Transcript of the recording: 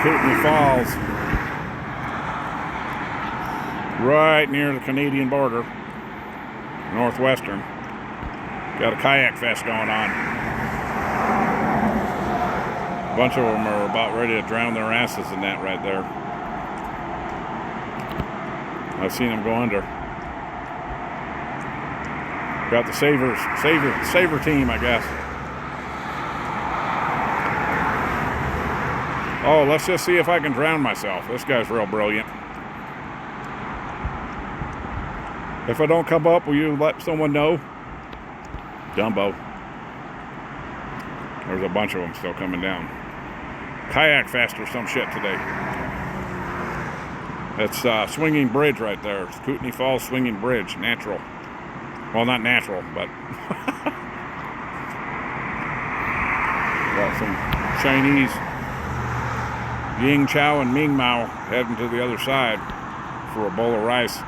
Kootenai Falls, right near the Canadian border, northwestern. Got a kayak fest going on. A bunch of them are about ready to drown their asses in that right there. I've seen them go under. Got the saver team, I guess. Oh, let's just see if I can drown myself. This guy's real brilliant. If I don't come up, will you let someone know? Dumbo. There's a bunch of them still coming down. Kayak fest or some shit today. It's Swinging Bridge right there. It's Kootenai Falls Swinging Bridge, natural. Well, not natural, but got some Chinese Ying Chow and Ming Mao heading to the other side for a bowl of rice.